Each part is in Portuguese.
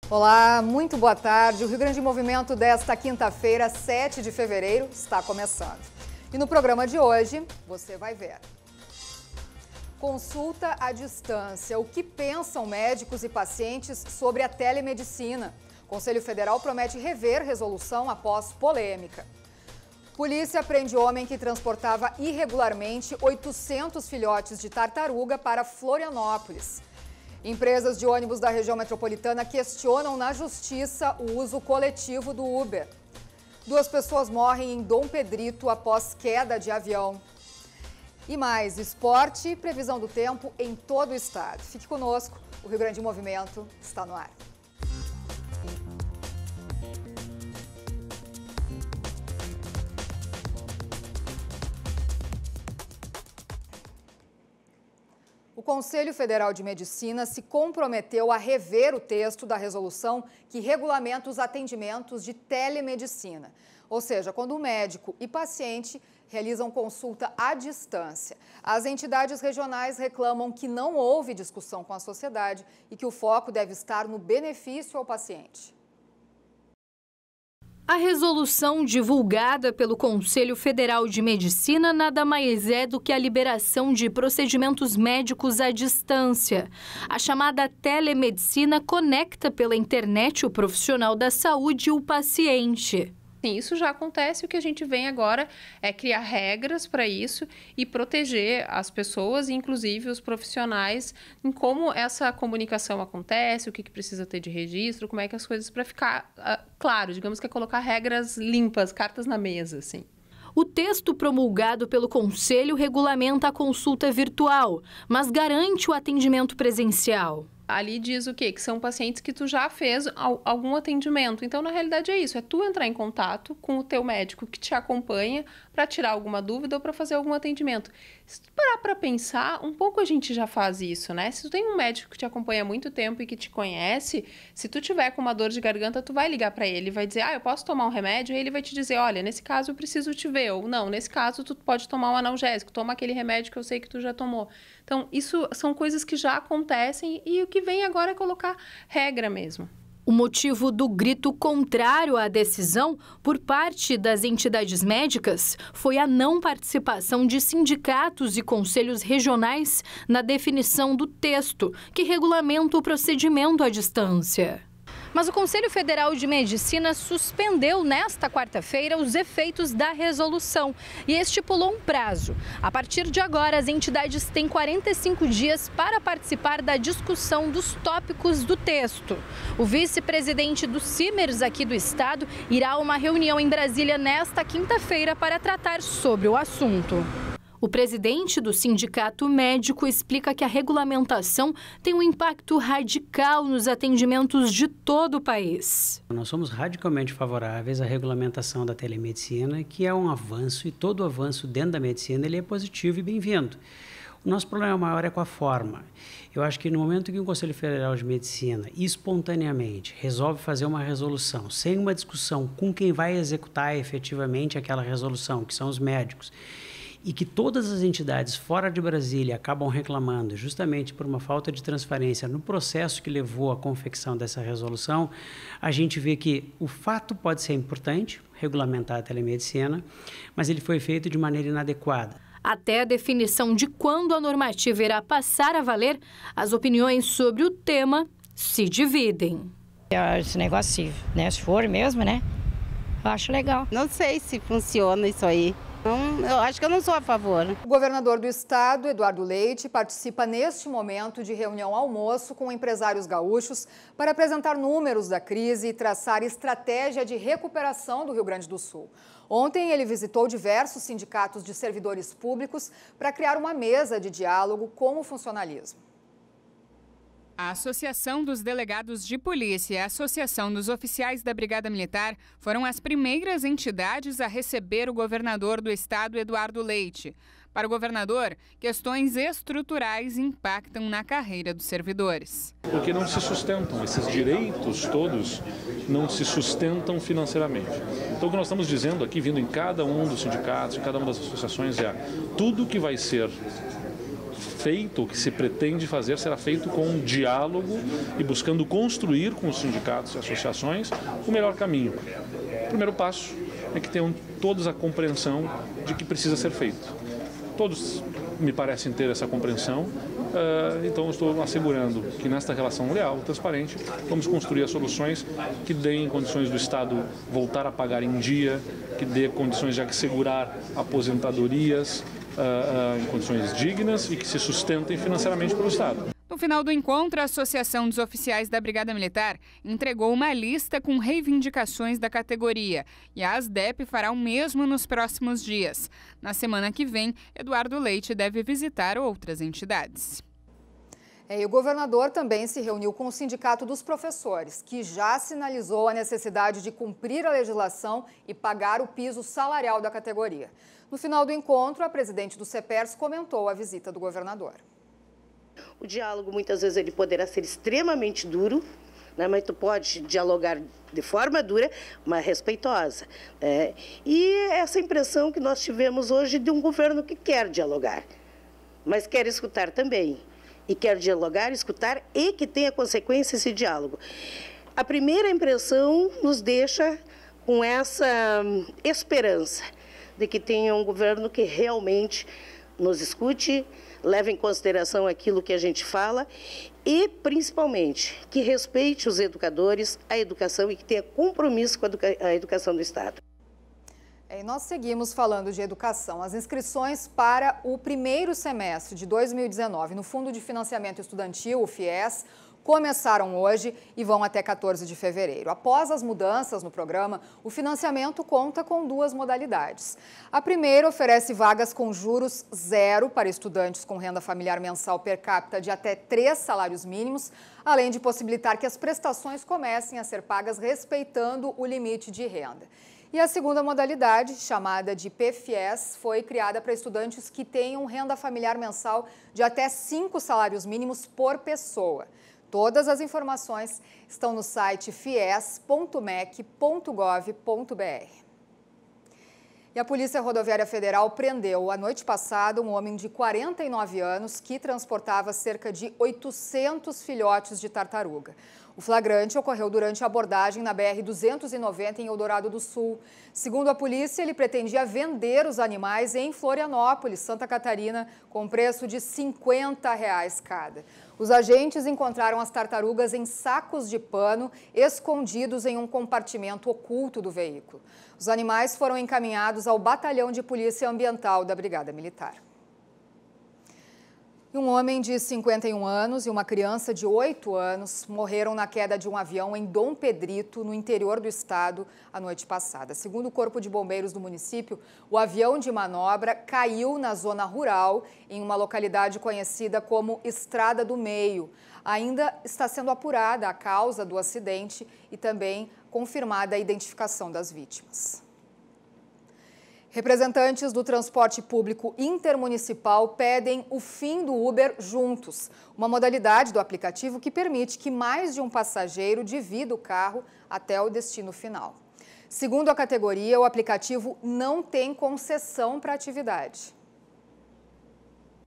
Olá, muito boa tarde. O Rio Grande em Movimento desta quinta-feira, 7 de fevereiro, está começando. E no programa de hoje, você vai ver. Consulta à distância. O que pensam médicos e pacientes sobre a telemedicina? O Conselho Federal promete rever resolução após polêmica. Polícia prende homem que transportava irregularmente 800 filhotes de tartaruga para Florianópolis. Empresas de ônibus da região metropolitana questionam na justiça o uso coletivo do Uber. 2 pessoas morrem em Dom Pedrito após queda de avião. E mais, esporte e previsão do tempo em todo o estado. Fique conosco, o Rio Grande em Movimento está no ar. O Conselho Federal de Medicina se comprometeu a rever o texto da resolução que regulamenta os atendimentos de telemedicina. Ou seja, quando o médico e paciente realizam consulta à distância. As entidades regionais reclamam que não houve discussão com a sociedade e que o foco deve estar no benefício ao paciente. A resolução divulgada pelo Conselho Federal de Medicina nada mais é do que a liberação de procedimentos médicos à distância. A chamada telemedicina conecta pela internet o profissional da saúde e o paciente. Sim, isso já acontece. O que a gente vem agora é criar regras para isso e proteger as pessoas, inclusive os profissionais, em como essa comunicação acontece, o que precisa ter de registro, como é que as coisas, para ficar claro, digamos que é colocar regras limpas, cartas na mesa, assim. O texto promulgado pelo Conselho regulamenta a consulta virtual, mas garante o atendimento presencial. Ali diz o quê? Que são pacientes que tu já fez algum atendimento. Então, na realidade, é isso. É tu entrar em contato com o teu médico que te acompanha para tirar alguma dúvida ou para fazer algum atendimento. Se tu parar para pensar, um pouco a gente já faz isso, né? Se tu tem um médico que te acompanha há muito tempo e que te conhece, se tu tiver com uma dor de garganta, tu vai ligar para ele e vai dizer, eu posso tomar um remédio? E ele vai te dizer, olha, nesse caso eu preciso te ver. Ou não, nesse caso tu pode tomar um analgésico, toma aquele remédio que eu sei que tu já tomou. Então, isso são coisas que já acontecem e o que vem agora é colocar regra mesmo. O motivo do grito contrário à decisão por parte das entidades médicas foi a não participação de sindicatos e conselhos regionais na definição do texto que regulamenta o procedimento à distância. Mas o Conselho Federal de Medicina suspendeu nesta quarta-feira os efeitos da resolução e estipulou um prazo. A partir de agora, as entidades têm 45 dias para participar da discussão dos tópicos do texto. O vice-presidente do CIMERS aqui do estado irá a uma reunião em Brasília nesta quinta-feira para tratar sobre o assunto. O presidente do Sindicato Médico explica que a regulamentação tem um impacto radical nos atendimentos de todo o país. Nós somos radicalmente favoráveis à regulamentação da telemedicina, que é um avanço, e todo avanço dentro da medicina ele é positivo e bem-vindo. O nosso problema maior é com a forma. Eu acho que no momento que o Conselho Federal de Medicina espontaneamente resolve fazer uma resolução, sem uma discussão com quem vai executar efetivamente aquela resolução, que são os médicos, e que todas as entidades fora de Brasília acabam reclamando justamente por uma falta de transparência no processo que levou à confecção dessa resolução, a gente vê que o fato pode ser importante, regulamentar a telemedicina, mas ele foi feito de maneira inadequada. Até a definição de quando a normativa irá passar a valer, as opiniões sobre o tema se dividem. Esse negócio, né, se for mesmo, né, eu acho legal. Não sei se funciona isso aí. Eu acho que eu não sou a favor. O governador do estado, Eduardo Leite, participa neste momento de reunião almoço com empresários gaúchos para apresentar números da crise e traçar estratégia de recuperação do Rio Grande do Sul. Ontem ele visitou diversos sindicatos de servidores públicos para criar uma mesa de diálogo com o funcionalismo. A Associação dos Delegados de Polícia e a Associação dos Oficiais da Brigada Militar foram as primeiras entidades a receber o governador do estado, Eduardo Leite. Para o governador, questões estruturais impactam na carreira dos servidores. Porque não se sustentam, esses direitos todos não se sustentam financeiramente. Então o que nós estamos dizendo aqui, vindo em cada um dos sindicatos, em cada uma das associações, é tudo que vai ser feito, o que se pretende fazer, será feito com um diálogo e buscando construir com os sindicatos e associações o melhor caminho. O primeiro passo é que tenham todos a compreensão de que precisa ser feito. Todos me parecem ter essa compreensão, então eu estou assegurando que nesta relação leal, transparente, vamos construir as soluções que deem condições do Estado voltar a pagar em dia, que dê condições de assegurar aposentadorias em condições dignas e que se sustentem financeiramente pelo Estado. No final do encontro, a Associação dos Oficiais da Brigada Militar entregou uma lista com reivindicações da categoria e a ASDEP fará o mesmo nos próximos dias. Na semana que vem, Eduardo Leite deve visitar outras entidades. E o governador também se reuniu com o Sindicato dos Professores, que já sinalizou a necessidade de cumprir a legislação e pagar o piso salarial da categoria. No final do encontro, a presidente do CEPERS comentou a visita do governador. O diálogo, muitas vezes, ele poderá ser extremamente duro, né? Mas tu pode dialogar de forma dura, mas respeitosa. E essa impressão que nós tivemos hoje de um governo que quer dialogar, mas quer escutar também. E quer dialogar, escutar e que tenha consequência esse diálogo. A primeira impressão nos deixa com essa esperança de que tenha um governo que realmente nos escute, leve em consideração aquilo que a gente fala e, principalmente, que respeite os educadores, a educação e que tenha compromisso com a educação do Estado. E nós seguimos falando de educação. As inscrições para o primeiro semestre de 2019 no Fundo de Financiamento Estudantil, o FIES, começaram hoje e vão até 14 de fevereiro. Após as mudanças no programa, o financiamento conta com duas modalidades. A primeira oferece vagas com juros zero para estudantes com renda familiar mensal per capita de até 3 salários mínimos, além de possibilitar que as prestações comecem a ser pagas respeitando o limite de renda. E a segunda modalidade, chamada de PFIES, foi criada para estudantes que tenham renda familiar mensal de até 5 salários mínimos por pessoa. Todas as informações estão no site fies.mec.gov.br. E a Polícia Rodoviária Federal prendeu, a noite passada, um homem de 49 anos que transportava cerca de 800 filhotes de tartaruga. O flagrante ocorreu durante a abordagem na BR-290 em Eldorado do Sul. Segundo a polícia, ele pretendia vender os animais em Florianópolis, Santa Catarina, com preço de R$ 50 cada. Os agentes encontraram as tartarugas em sacos de pano, escondidos em um compartimento oculto do veículo. Os animais foram encaminhados ao Batalhão de Polícia Ambiental da Brigada Militar. Um homem de 51 anos e uma criança de 8 anos morreram na queda de um avião em Dom Pedrito, no interior do estado, a noite passada. Segundo o Corpo de Bombeiros do município, o avião de manobra caiu na zona rural, em uma localidade conhecida como Estrada do Meio. Ainda está sendo apurada a causa do acidente e também confirmada a identificação das vítimas. Representantes do transporte público intermunicipal pedem o fim do Uber Juntos, uma modalidade do aplicativo que permite que mais de um passageiro divida o carro até o destino final. Segundo a categoria, o aplicativo não tem concessão para a atividade.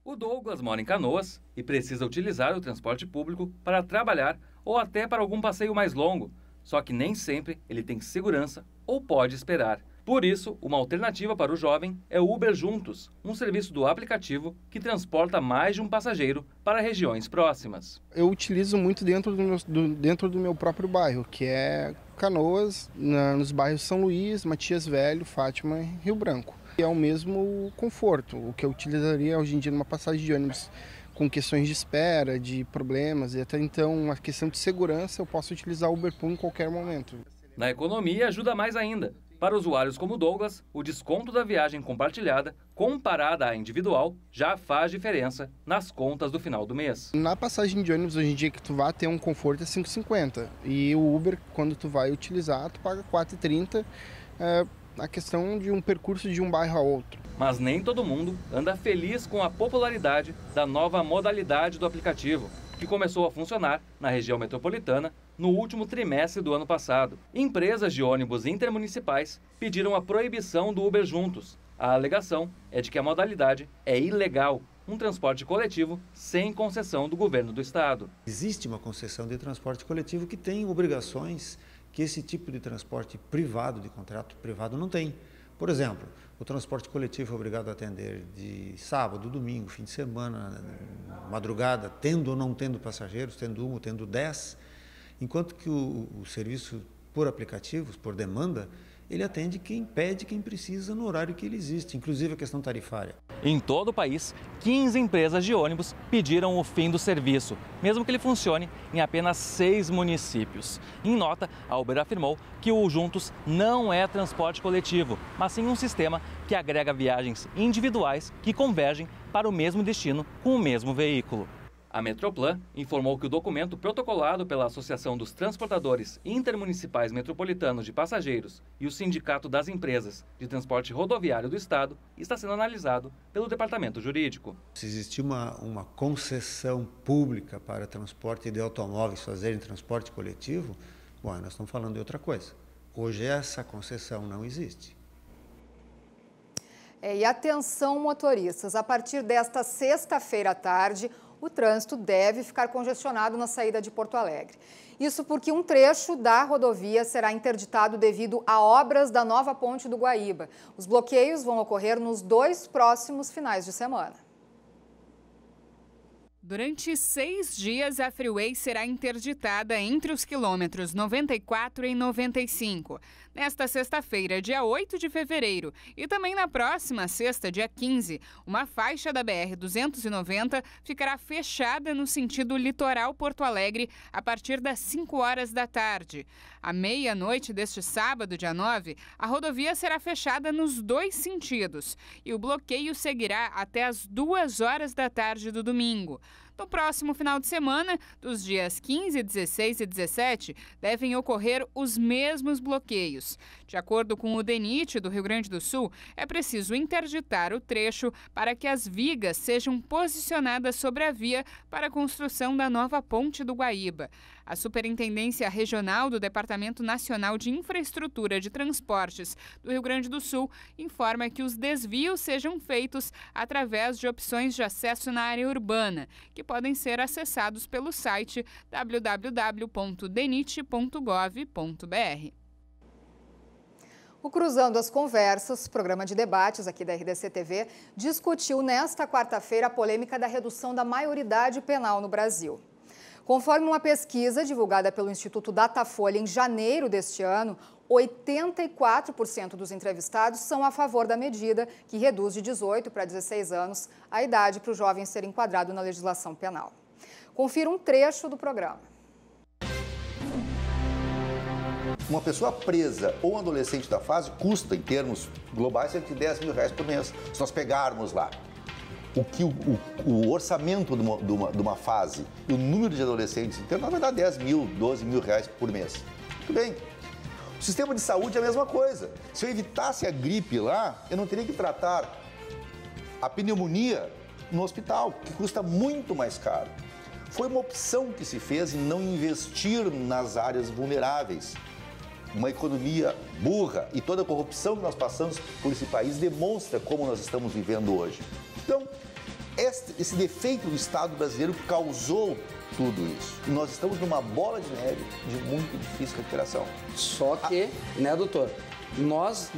O Douglas mora em Canoas e precisa utilizar o transporte público para trabalhar ou até para algum passeio mais longo. Só que nem sempre ele tem segurança ou pode esperar. Por isso, uma alternativa para o jovem é o Uber Juntos, um serviço do aplicativo que transporta mais de um passageiro para regiões próximas. Eu utilizo muito dentro do meu próprio bairro, que é Canoas, nos bairros São Luís, Matias Velho, Fátima e Rio Branco. É o mesmo conforto, o que eu utilizaria hoje em dia numa passagem de ônibus com questões de espera, de problemas e até então uma questão de segurança, eu posso utilizar o Uber Pool em qualquer momento. Na economia ajuda mais ainda. Para usuários como Douglas, o desconto da viagem compartilhada, comparada à individual, já faz diferença nas contas do final do mês. Na passagem de ônibus, hoje em dia, que tu vai ter um conforto é R$ 5,50. E o Uber, quando tu vai utilizar, tu paga R$ 4,30. A questão de um percurso de um bairro a outro. Mas nem todo mundo anda feliz com a popularidade da nova modalidade do aplicativo, que começou a funcionar na região metropolitana no último trimestre do ano passado. Empresas de ônibus intermunicipais pediram a proibição do Uber Juntos. A alegação é de que a modalidade é ilegal um transporte coletivo sem concessão do governo do estado. Existe uma concessão de transporte coletivo que tem obrigações que esse tipo de transporte privado, de contrato privado, não tem. Por exemplo, o transporte coletivo é obrigado a atender de sábado, domingo, fim de semana, madrugada, tendo ou não tendo passageiros, tendo 1 ou tendo 10, enquanto que o serviço por aplicativos, por demanda, ele atende quem pede, quem precisa no horário que ele existe, inclusive a questão tarifária. Em todo o país, 15 empresas de ônibus pediram o fim do serviço, mesmo que ele funcione em apenas 6 municípios. Em nota, a Uber afirmou que o Juntos não é transporte coletivo, mas sim um sistema que agrega viagens individuais que convergem para o mesmo destino com o mesmo veículo. A Metroplan informou que o documento protocolado pela Associação dos Transportadores Intermunicipais Metropolitanos de Passageiros e o Sindicato das Empresas de Transporte Rodoviário do Estado está sendo analisado pelo Departamento Jurídico. Se existir uma concessão pública para transporte de automóveis fazerem transporte coletivo, bom, nós estamos falando de outra coisa. Hoje essa concessão não existe. E atenção, motoristas, a partir desta sexta-feira à tarde, o trânsito deve ficar congestionado na saída de Porto Alegre. Isso porque um trecho da rodovia será interditado devido a obras da nova ponte do Guaíba. Os bloqueios vão ocorrer nos 2 próximos finais de semana. Durante 6 dias, a Freeway será interditada entre os quilômetros 94 e 95. Nesta sexta-feira, dia 8 de fevereiro, e também na próxima sexta, dia 15, uma faixa da BR-290 ficará fechada no sentido litoral Porto Alegre a partir das 5 horas da tarde. À meia-noite deste sábado, dia 9, a rodovia será fechada nos 2 sentidos e o bloqueio seguirá até as 2 horas da tarde do domingo. No próximo final de semana, dos dias 15, 16 e 17, devem ocorrer os mesmos bloqueios. De acordo com o DENIT do Rio Grande do Sul, é preciso interditar o trecho para que as vigas sejam posicionadas sobre a via para a construção da nova ponte do Guaíba. A Superintendência Regional do Departamento Nacional de Infraestrutura de Transportes do Rio Grande do Sul informa que os desvios sejam feitos através de opções de acesso na área urbana, que podem ser acessados pelo site www.denit.gov.br. O Cruzando as Conversas, programa de debates aqui da RDC TV, discutiu nesta quarta-feira a polêmica da redução da maioridade penal no Brasil. Conforme uma pesquisa divulgada pelo Instituto Datafolha em janeiro deste ano, 84% dos entrevistados são a favor da medida, que reduz de 18 para 16 anos a idade para o jovem ser enquadrado na legislação penal. Confira um trecho do programa. Uma pessoa presa ou um adolescente da fase custa, em termos globais, cerca de R$10 mil por mês. Se nós pegarmos lá o orçamento de uma fase e o número de adolescentes internos, vai dar 10 mil, 12 mil reais por mês. Muito bem. O sistema de saúde é a mesma coisa. Se eu evitasse a gripe lá, eu não teria que tratar a pneumonia no hospital, que custa muito mais caro. Foi uma opção que se fez em não investir nas áreas vulneráveis. Uma economia burra e toda a corrupção que nós passamos por esse país demonstra como nós estamos vivendo hoje. Então, esse defeito do Estado brasileiro causou tudo isso. E nós estamos numa bola de neve de muito difícil recuperação. Só que, né, doutor? Nós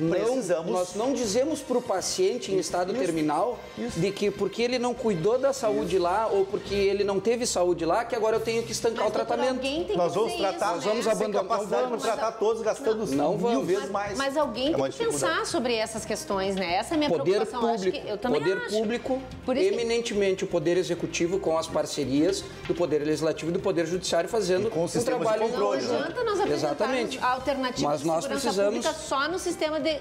não dizemos para o paciente em estado terminal de que porque ele não cuidou da saúde lá ou porque ele não teve saúde lá, que agora eu tenho que estancar o tratamento. Nós vamos tratar, nós vamos abandonar, não vamos tratar todos gastando mil vezes mais. Mas alguém tem que pensar sobre essas questões, né? Essa é a minha preocupação. Poder público, eminentemente o Poder Executivo com as parcerias do Poder Legislativo e do Poder Judiciário fazendo um trabalho de controle. Não adianta nós apresentarmos alternativas de segurança pública só no sistema de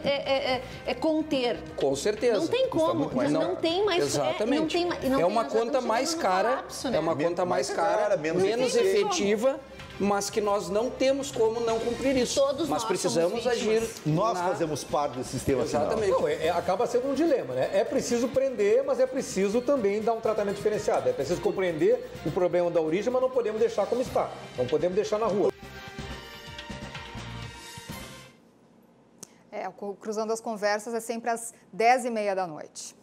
conter. Com certeza. Não tem como. Não tem mais. Exatamente. É uma conta mais cara, é uma conta mais cara, menos efetiva, mas que nós não temos como não cumprir isso. Mas precisamos agir. Nós fazemos parte do sistema. Exatamente. Não, acaba sendo um dilema, né? É preciso prender, mas é preciso também dar um tratamento diferenciado. É preciso compreender o problema da origem, mas não podemos deixar como está. Não podemos deixar na rua. O Cruzando as Conversas é sempre às 10h30 da noite.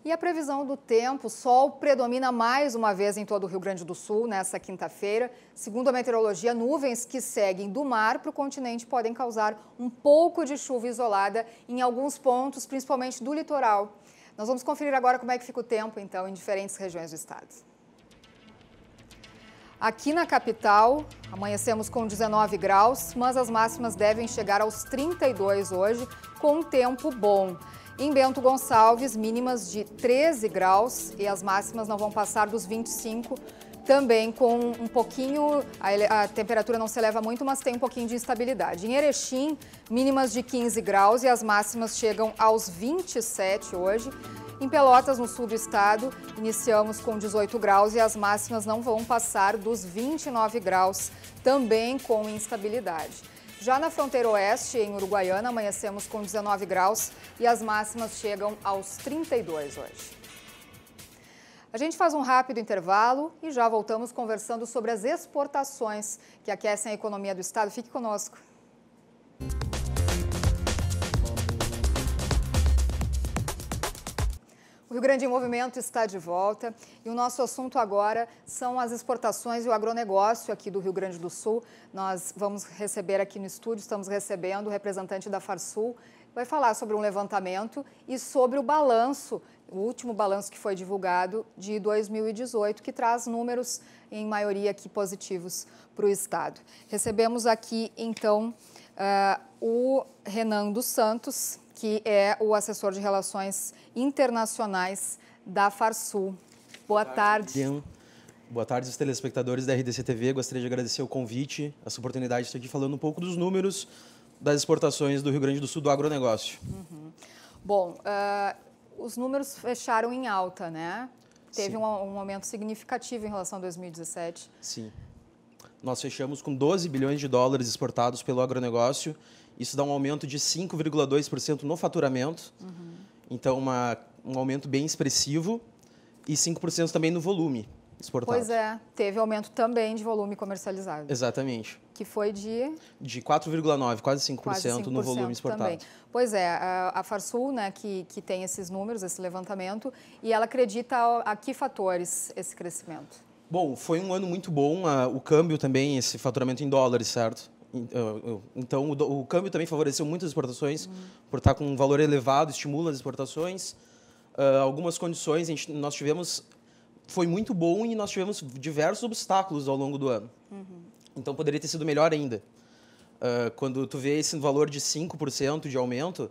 E a previsão do tempo, o sol predomina mais uma vez em todo o Rio Grande do Sul nesta quinta-feira. Segundo a meteorologia, nuvens que seguem do mar para o continente podem causar um pouco de chuva isolada em alguns pontos, principalmente do litoral. Nós vamos conferir agora como é que fica o tempo, então, em diferentes regiões do estado. Aqui na capital, amanhecemos com 19 graus, mas as máximas devem chegar aos 32 hoje, com um tempo bom. Em Bento Gonçalves, mínimas de 13 graus e as máximas não vão passar dos 25, também com um pouquinho, a temperatura não se eleva muito, mas tem um pouquinho de instabilidade. Em Erechim, mínimas de 15 graus e as máximas chegam aos 27 hoje. Em Pelotas, no sul do estado, iniciamos com 18 graus e as máximas não vão passar dos 29 graus, também com instabilidade. Já na fronteira oeste, em Uruguaiana, amanhecemos com 19 graus e as máximas chegam aos 32 hoje. A gente faz um rápido intervalo e já voltamos conversando sobre as exportações que aquecem a economia do estado. Fique conosco. O Rio Grande em Movimento está de volta e o nosso assunto agora são as exportações e o agronegócio aqui do Rio Grande do Sul. Nós vamos receber aqui no estúdio, estamos recebendo o representante da Farsul, vai falar sobre um levantamento e sobre o balanço, o último balanço que foi divulgado de 2018, que traz números em maioria aqui positivos para o estado. Recebemos aqui então o Renan dos Santos, que é o assessor de relações internacionais da Farsul. Boa tarde. Boa tarde, os telespectadores da RDC TV. Gostaria de agradecer o convite, essa oportunidade de estar aqui falando um pouco dos números das exportações do Rio Grande do Sul do agronegócio. Uhum. Bom, os números fecharam em alta, né? Teve um aumento significativo em relação a 2017. Sim. Nós fechamos com 12 bilhões de dólares exportados pelo agronegócio. Isso dá um aumento de 5,2% no faturamento. Uhum. Então, um aumento bem expressivo e 5% também no volume exportado. Pois é, teve aumento também de volume comercializado. Exatamente. Que foi de 4,9%, quase 5% no volume exportado. Também. Pois é, a Farsul, né, que tem esses números, esse levantamento, e ela acredita a que fatores esse crescimento? Bom, foi um ano muito bom, o câmbio também, esse faturamento em dólares, certo? Então, o câmbio também favoreceu muitas exportações, por estar com um valor elevado, estimula as exportações. Algumas condições nós tivemos, foi muito bom e nós tivemos diversos obstáculos ao longo do ano. Uhum. Então, poderia ter sido melhor ainda. Quando tu vê esse valor de 5% de aumento,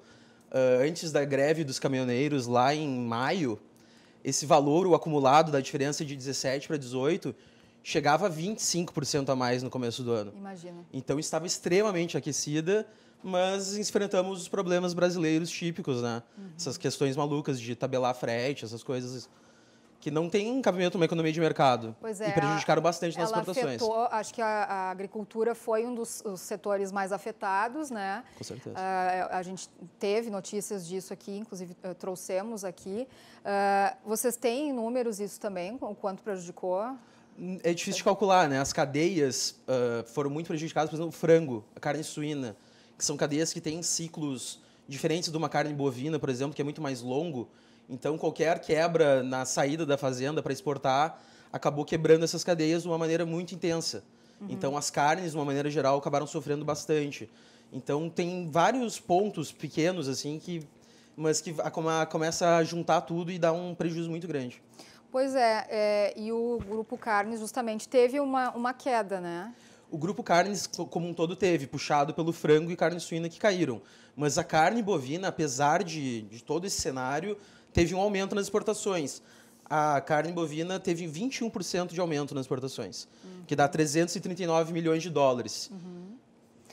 antes da greve dos caminhoneiros lá em maio, esse valor, o acumulado da diferença de 17 para 18, chegava a 25% a mais no começo do ano. Imagina. Então, estava extremamente aquecida, mas enfrentamos os problemas brasileiros típicos, né? Uhum. Essas questões malucas de tabelar frete, essas coisas que não tem cabimento numa economia de mercado. Pois é, e prejudicaram bastante nas exportações. Afetou, acho que a agricultura foi um dos setores mais afetados, né? Com certeza. A gente teve notícias disso aqui, inclusive trouxemos aqui. Vocês têm números isso também, o quanto prejudicou? É difícil de calcular, né? As cadeias foram muito prejudicadas, por exemplo, o frango, a carne suína, que são cadeias que têm ciclos diferentes de uma carne bovina, por exemplo, que é muito mais longo. Então, qualquer quebra na saída da fazenda para exportar acabou quebrando essas cadeias de uma maneira muito intensa. Uhum. Então, as carnes, de uma maneira geral, acabaram sofrendo bastante. Então, tem vários pontos pequenos, assim, mas que começa a juntar tudo e dá um prejuízo muito grande. Pois é, e o Grupo Carnes justamente teve uma queda, né? O Grupo Carnes, como um todo, teve, puxado pelo frango e carne suína que caíram. Mas a carne bovina, apesar de todo esse cenário, teve um aumento nas exportações. A carne bovina teve 21% de aumento nas exportações, que dá 339 milhões de dólares. Uhum.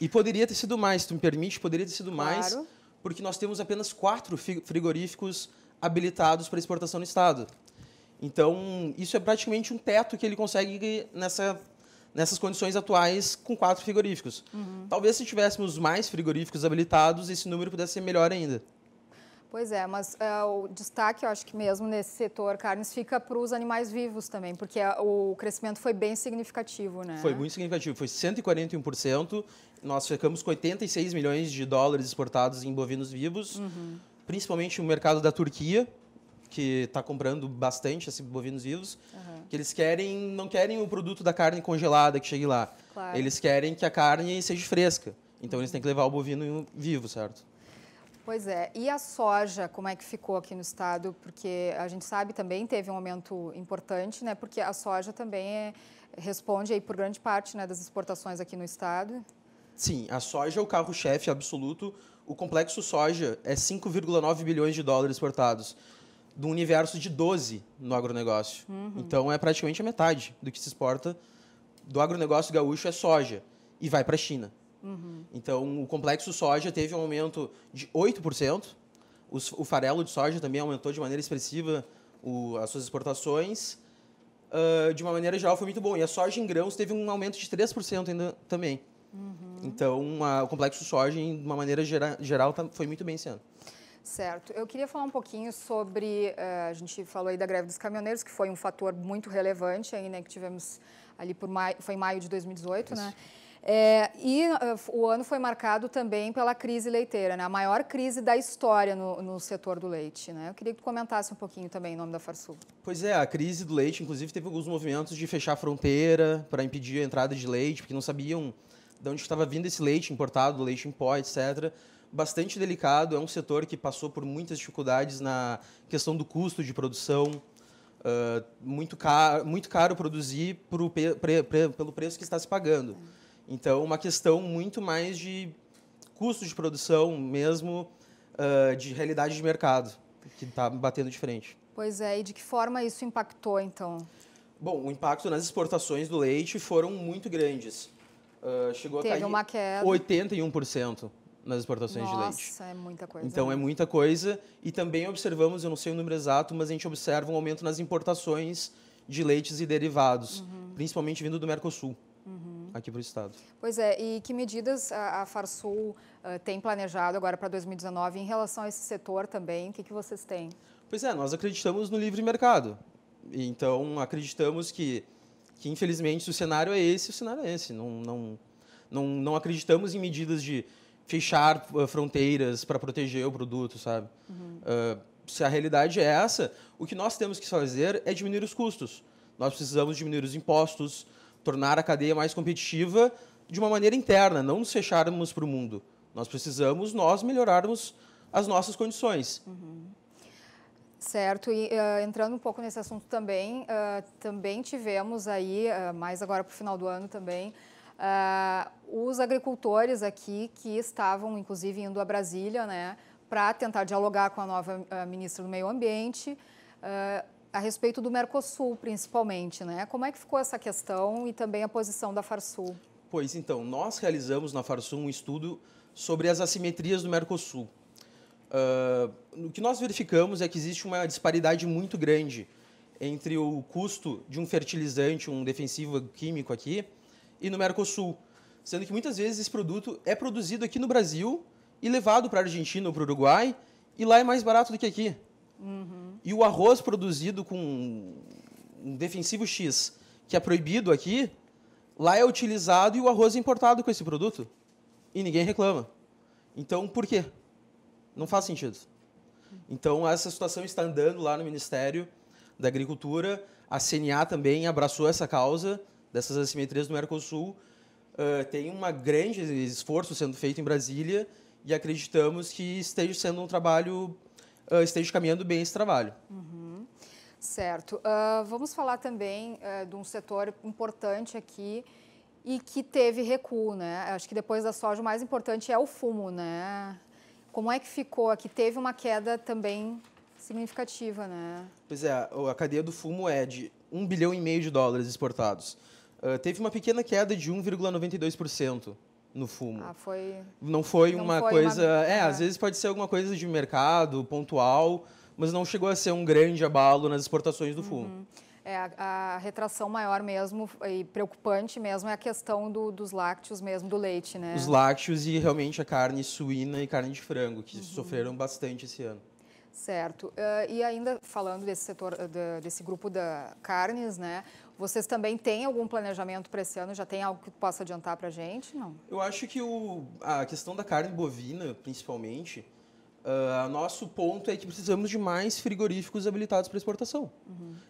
E poderia ter sido mais, se tu me permite, poderia ter sido mais, porque nós temos apenas 4 frigoríficos habilitados para exportação no estado. Então, isso é praticamente um teto que ele consegue nessas condições atuais com 4 frigoríficos. Uhum. Talvez se tivéssemos mais frigoríficos habilitados, esse número pudesse ser melhor ainda. Pois é, mas o destaque, eu acho que mesmo nesse setor carnes, fica para os animais vivos também, porque o crescimento foi bem significativo, né? Foi muito significativo, foi 141%. Nós ficamos com 86 milhões de dólares exportados em bovinos vivos, principalmente no mercado da Turquia, que está comprando bastante esses bovinos vivos, que eles não querem o produto da carne congelada que chegue lá. Claro. Eles querem que a carne seja fresca. Então, eles têm que levar o bovino vivo, certo? Pois é. E a soja, como é que ficou aqui no estado? Porque a gente sabe também teve um aumento importante, né? Porque a soja também responde aí por grande parte, né, das exportações aqui no estado. Sim, a soja é o carro-chefe absoluto. O complexo soja é 5,9 bilhões de dólares exportados, de um universo de 12 no agronegócio. Então, é praticamente a metade do que se exporta do agronegócio gaúcho é soja e vai para a China. Então, o complexo soja teve um aumento de 8%. O farelo de soja também aumentou de maneira expressiva as suas exportações. De uma maneira geral, foi muito bom. E a soja em grãos teve um aumento de 3% ainda também. Então, o complexo soja, de uma maneira geral, foi muito bem esse ano. Certo. Eu queria falar um pouquinho sobre... a gente falou aí da greve dos caminhoneiros, que foi um fator muito relevante aí, né, que tivemos ali foi em maio de 2018, isso, né? O ano foi marcado também pela crise leiteira, né? A maior crise da história no setor do leite, né? Eu queria que tu comentasse um pouquinho também em nome da Farsul. Pois é, a crise do leite, inclusive, teve alguns movimentos de fechar a fronteira para impedir a entrada de leite, porque não sabiam de onde estava vindo esse leite importado, leite em pó, etc. Bastante delicado, é um setor que passou por muitas dificuldades na questão do custo de produção, muito caro produzir pelo preço que está se pagando. Então, uma questão muito mais de custo de produção mesmo, de realidade de mercado, que está batendo de frente. Pois é, e de que forma isso impactou, então? Bom, o impacto nas exportações do leite foram muito grandes. Chegou a cair uma queda. 81% nas exportações de leite. Nossa, é muita coisa. Então, é muita coisa. E também observamos, eu não sei o número exato, mas a gente observa um aumento nas importações de leites e derivados, principalmente vindo do Mercosul. Aqui para o estado. Pois é, e que medidas a Farsul tem planejado agora para 2019 em relação a esse setor também? O que vocês têm? Pois é, nós acreditamos no livre mercado. Então, acreditamos que infelizmente, se o cenário é esse, o cenário é esse. Não acreditamos em medidas de fechar fronteiras para proteger o produto, sabe? Se a realidade é essa, o que nós temos que fazer é diminuir os custos. Nós precisamos diminuir os impostos, tornar a cadeia mais competitiva de uma maneira interna, não nos fecharmos para o mundo. Nós precisamos, melhorarmos as nossas condições. Certo, e entrando um pouco nesse assunto também, também tivemos aí, mais agora para o final do ano também, os agricultores aqui que estavam, inclusive, indo a Brasília, né, para tentar dialogar com a nova ministra do Meio Ambiente, a respeito do Mercosul, principalmente, né? Como é que ficou essa questão e também a posição da Farsul? Pois então, nós realizamos na Farsul um estudo sobre as assimetrias do Mercosul. O que nós verificamos é que existe uma disparidade muito grande entre o custo de um fertilizante, um defensivo químico aqui, e no Mercosul, sendo que muitas vezes esse produto é produzido aqui no Brasil e levado para a Argentina ou para o Uruguai, e lá é mais barato do que aqui. E o arroz produzido com um defensivo X, que é proibido aqui, lá é utilizado e o arroz é importado com esse produto. E ninguém reclama. Então, por quê? Não faz sentido. Então, essa situação está andando lá no Ministério da Agricultura. A CNA também abraçou essa causa dessas assimetrias do Mercosul. Tem um grande esforço sendo feito em Brasília e acreditamos que esteja sendo um trabalho... esteja caminhando bem esse trabalho. Certo. Vamos falar também de um setor importante aqui e que teve recuo, né? Acho que depois da soja o mais importante é o fumo, né? Como é que ficou aqui? Teve uma queda também significativa, né? Pois é, a cadeia do fumo é de 1,5 bilhão de dólares exportados. Teve uma pequena queda de 1,92%. No fumo. Não foi uma coisa... às vezes pode ser alguma coisa de mercado, pontual, mas não chegou a ser um grande abalo nas exportações do fumo. A retração maior mesmo e preocupante mesmo é a questão dos lácteos mesmo, do leite, né? Os lácteos e realmente a carne suína e carne de frango, que sofreram bastante esse ano. Certo. E ainda falando desse setor, desse grupo da carnes, né? Vocês também têm algum planejamento para esse ano? Já tem algo que possa adiantar para a gente? Não? Eu acho que a questão da carne bovina, principalmente, Nosso ponto é que precisamos de mais frigoríficos habilitados para exportação.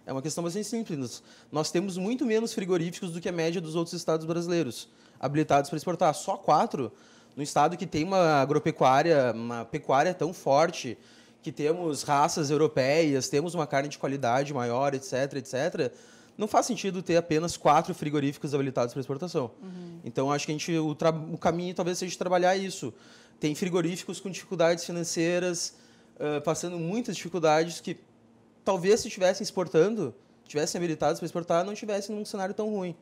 É uma questão bastante simples. Nós temos muito menos frigoríficos do que a média dos outros estados brasileiros habilitados para exportar. Só 4 no estado que tem uma pecuária tão forte, que temos raças europeias, temos uma carne de qualidade maior, etc, etc. Não faz sentido ter apenas 4 frigoríficos habilitados para exportação. Então, acho que o caminho talvez seja trabalhar isso. Tem frigoríficos com dificuldades financeiras, passando muitas dificuldades, que talvez se estivessem exportando, tivessem habilitados para exportar, não estivessem num cenário tão ruim.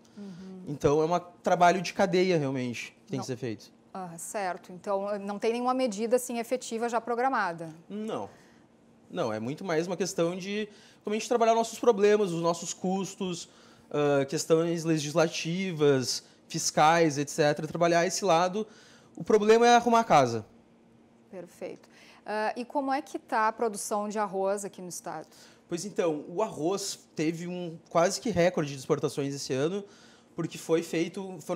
Então, é um trabalho de cadeia, realmente, que tem que ser feito. Certo. Então, não tem nenhuma medida assim, efetiva já programada? Não. Não, é muito mais uma questão de como a gente trabalhar nossos problemas, os nossos custos, questões legislativas, fiscais, etc. Trabalhar esse lado. O problema é arrumar a casa. Perfeito. E como é que está a produção de arroz aqui no estado? Pois então, o arroz teve um quase que recorde de exportações esse ano, porque foram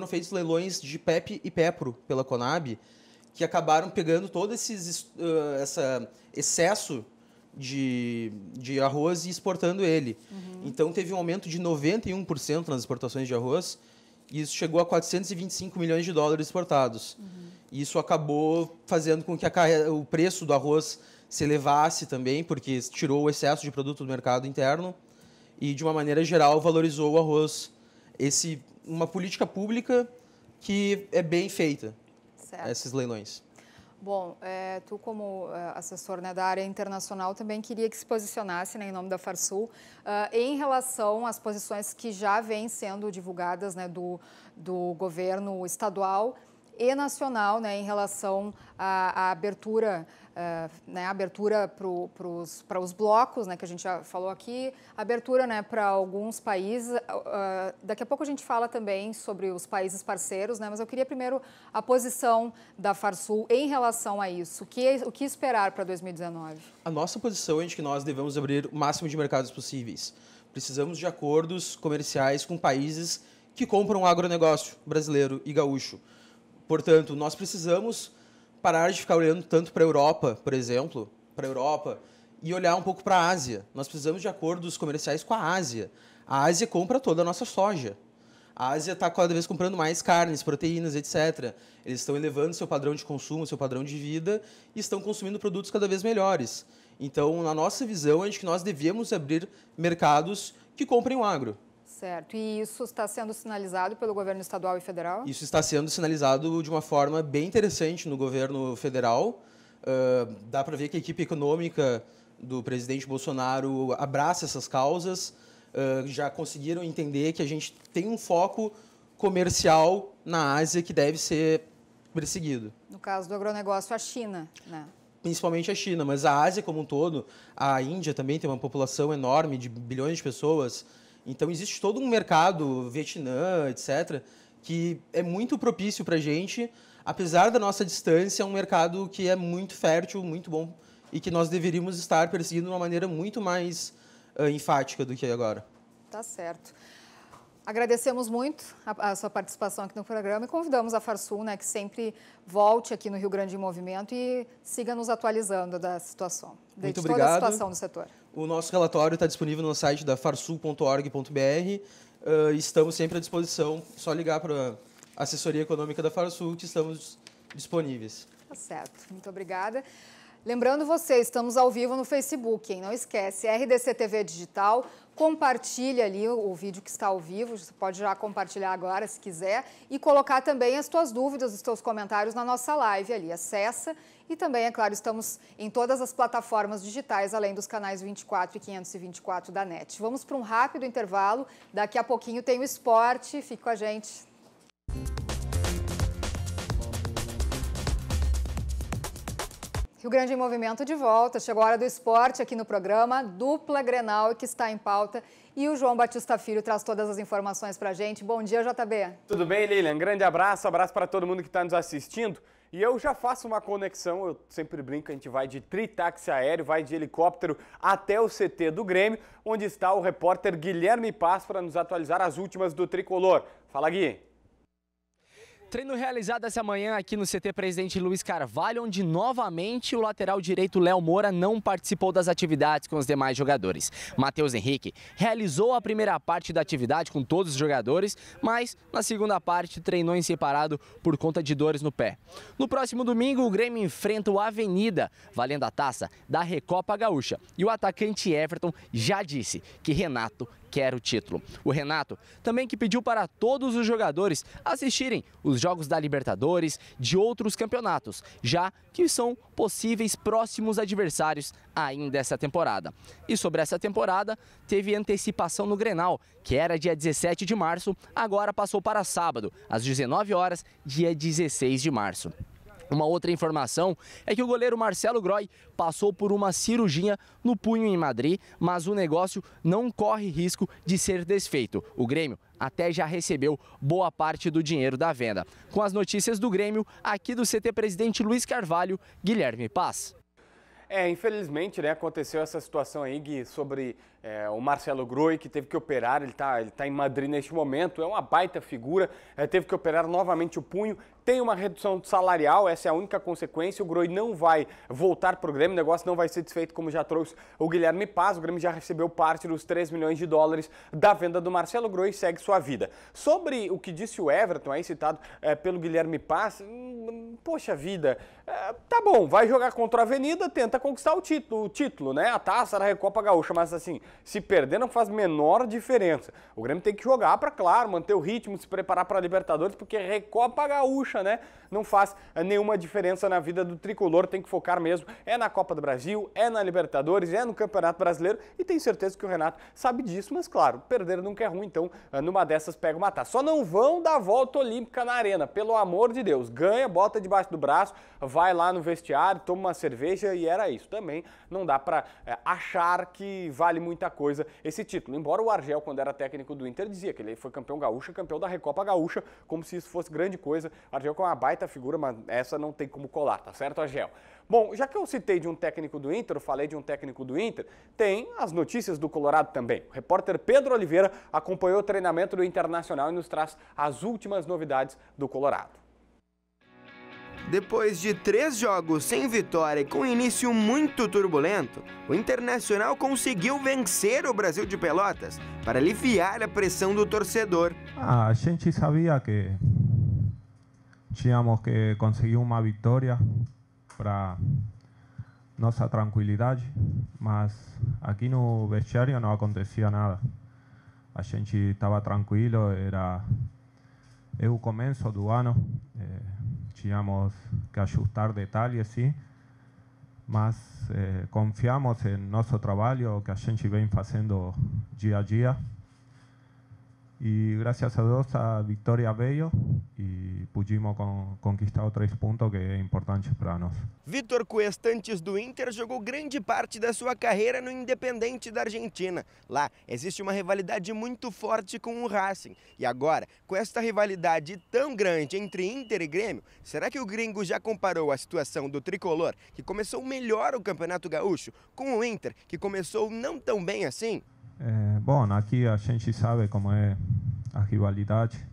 feitos leilões de PEP e PEPRO pela Conab, que acabaram pegando todo esse excesso de arroz e exportando ele. Então, teve um aumento de 91% nas exportações de arroz, e isso chegou a 425 milhões de dólares exportados. E isso acabou fazendo com que o preço do arroz se elevasse também, porque tirou o excesso de produto do mercado interno e, de uma maneira geral, valorizou o arroz. Uma política pública que é bem feita, esses leilões. Bom, tu como assessor da área internacional também queria que se posicionasse em nome da Farsul em relação às posições que já vêm sendo divulgadas do governo estadual e nacional em relação à abertura, para os blocos, que a gente já falou aqui, abertura para alguns países. Daqui a pouco a gente fala também sobre os países parceiros, mas eu queria primeiro a posição da Farsul em relação a isso. O que esperar para 2019? A nossa posição é de que nós devemos abrir o máximo de mercados possíveis. Precisamos de acordos comerciais com países que compram o agronegócio brasileiro e gaúcho. Portanto, nós precisamos parar de ficar olhando tanto para a Europa, por exemplo, e olhar um pouco para a Ásia. Nós precisamos de acordos comerciais com a Ásia. A Ásia compra toda a nossa soja. A Ásia está cada vez comprando mais carnes, proteínas, etc. Eles estão elevando seu padrão de consumo, seu padrão de vida e estão consumindo produtos cada vez melhores. Então, na nossa visão, é de que nós devemos abrir mercados que comprem o agro. Certo. E isso está sendo sinalizado pelo governo estadual e federal? Isso está sendo sinalizado de uma forma bem interessante no governo federal. Dá para ver que a equipe econômica do presidente Bolsonaro abraça essas causas. Já conseguiram entender que a gente tem um foco comercial na Ásia que deve ser perseguido. No caso do agronegócio, a China, Principalmente a China, mas a Ásia como um todo, a Índia também tem uma população enorme de bilhões de pessoas. Então, existe todo um mercado, Vietnã, etc., que é muito propício para a gente. Apesar da nossa distância, é um mercado que é muito fértil, muito bom, e que nós deveríamos estar perseguindo de uma maneira muito mais enfática do que agora. Tá certo. Agradecemos muito a sua participação aqui no programa e convidamos a Farsul, que sempre volte aqui no Rio Grande em Movimento e siga nos atualizando da situação, muito toda a situação do setor. O nosso relatório está disponível no site da farsul.org.br. Estamos sempre à disposição, só ligar para a assessoria econômica da Farsul que estamos disponíveis. Tá certo, muito obrigada. Lembrando você, estamos ao vivo no Facebook, hein? Não esquece, RDC TV Digital, compartilha ali o vídeo que está ao vivo, você pode já compartilhar agora se quiser e colocar também as tuas dúvidas, os teus comentários na nossa live ali, acessa. E também, é claro, estamos em todas as plataformas digitais, além dos canais 24 e 524 da NET. Vamos para um rápido intervalo, daqui a pouquinho tem o esporte, fique com a gente. Rio Grande em Movimento de volta, chegou a hora do esporte aqui no programa, dupla Grenal que está em pauta e o João Batista Filho traz todas as informações para a gente. Bom dia, JB. Tudo bem, Lilian? Grande abraço para todo mundo que está nos assistindo. E eu já faço uma conexão, eu sempre brinco, a gente vai de tritáxi aéreo, vai de helicóptero até o CT do Grêmio, onde está o repórter Guilherme Paz para nos atualizar as últimas do Tricolor. Fala, Gui. Treino realizado essa manhã aqui no CT Presidente Luiz Carvalho, onde novamente o lateral direito Léo Moura não participou das atividades com os demais jogadores. Matheus Henrique realizou a primeira parte da atividade com todos os jogadores, mas na segunda parte treinou em separado por conta de dores no pé. No próximo domingo, o Grêmio enfrenta o Avenida, valendo a taça da Recopa Gaúcha. E o atacante Everton já disse que Renato quer o título. O Renato também que pediu para todos os jogadores assistirem os jogos da Libertadores, de outros campeonatos, já que são possíveis próximos adversários ainda essa temporada. E sobre essa temporada, teve antecipação no Grenal, que era dia 17 de março, agora passou para sábado, às 19 horas, dia 16 de março. Uma outra informação é que o goleiro Marcelo Groy passou por uma cirurgia no punho em Madrid, mas o negócio não corre risco de ser desfeito. O Grêmio até já recebeu boa parte do dinheiro da venda. Com as notícias do Grêmio, aqui do CT Presidente Luiz Carvalho, Guilherme Paz. Infelizmente, né, aconteceu essa situação aí, Gui, sobre o Marcelo Groy, que teve que operar, ele tá em Madrid neste momento, é uma baita figura, teve que operar novamente o punho, tem uma redução salarial, essa é a única consequência, o Groy não vai voltar para o Grêmio, o negócio não vai ser desfeito como já trouxe o Guilherme Paz, o Grêmio já recebeu parte dos 3 milhões de dólares da venda do Marcelo Groy e segue sua vida. Sobre o que disse o Everton, aí citado pelo Guilherme Paz, poxa vida, tá bom, vai jogar contra a Avenida, tenta conquistar o título, né, a taça da Recopa Gaúcha, mas assim, se perder não faz menor diferença. O Grêmio tem que jogar para, claro, manter o ritmo, se preparar para a Libertadores, porque Recopa Gaúcha, né, não faz nenhuma diferença na vida do tricolor, tem que focar mesmo, na Copa do Brasil, na Libertadores, no Campeonato Brasileiro, e tenho certeza que o Renato sabe disso, mas claro, perder nunca é ruim, então numa dessas pega uma taça. Só não vão dar volta olímpica na arena, pelo amor de Deus, ganha, bota debaixo do braço, vai lá no vestiário, toma uma cerveja e era isso. Também não dá para achar que vale muita coisa esse título, embora o Argel, quando era técnico do Inter, dizia que ele foi campeão gaúcho, campeão da Recopa Gaúcha, como se isso fosse grande coisa. Argel com uma baita figura, mas essa não tem como colar, tá certo, Argel? Bom, já que eu citei de um técnico do Inter, eu falei de um técnico do Inter, tem as notícias do Colorado também. O repórter Pedro Oliveira acompanhou o treinamento do Internacional e nos traz as últimas novidades do Colorado. Depois de 3 jogos sem vitória e com início muito turbulento, o Internacional conseguiu vencer o Brasil de Pelotas para aliviar a pressão do torcedor. A gente sabia que tínhamos que conseguir uma vitória para nossa tranquilidade, mas aqui no vestiário não acontecia nada. A gente estava tranquilo, era o começo do ano. Tínhamos que ajustar detalhes, sim, mas confiamos em nosso trabalho, que a gente vem fazendo dia a dia. E graças a Deus a vitória veio e pudimos conquistar 3 pontos que é importante para nós. Vitor Cuesta, antes do Inter, jogou grande parte da sua carreira no Independente da Argentina. Lá existe uma rivalidade muito forte com o Racing. E agora, com esta rivalidade tão grande entre Inter e Grêmio, será que o gringo já comparou a situação do tricolor, que começou melhor o Campeonato Gaúcho, com o Inter, que começou não tão bem assim? Bom, aqui a gente sabe como é a rivalidade,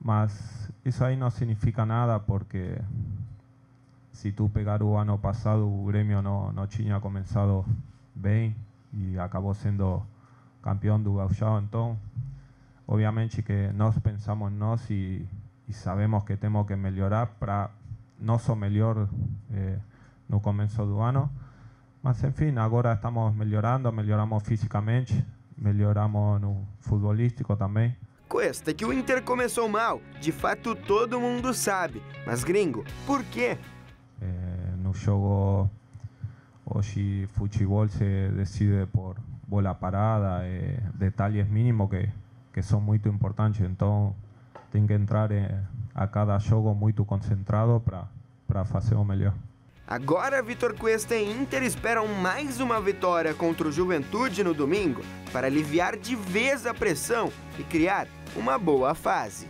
mas isso aí não significa nada, porque se tu pegar o ano passado, o Grêmio não tinha começado bem e acabou sendo campeão do Gauchão. Então, obviamente que nós pensamos em nós e sabemos que temos que melhorar para nosso melhor no começo do ano. Mas, enfim, agora estamos melhorando, melhoramos fisicamente, melhoramos no futebolístico também. Cuesta que o Inter começou mal, de fato todo mundo sabe. Mas, gringo, por quê? No jogo, hoje, futebol se decide por bola parada, detalhes mínimos que são muito importantes. Então, tem que entrar a cada jogo muito concentrado para fazer o melhor. Agora, Vitor Cuesta e Inter esperam mais uma vitória contra o Juventude no domingo para aliviar de vez a pressão e criar uma boa fase.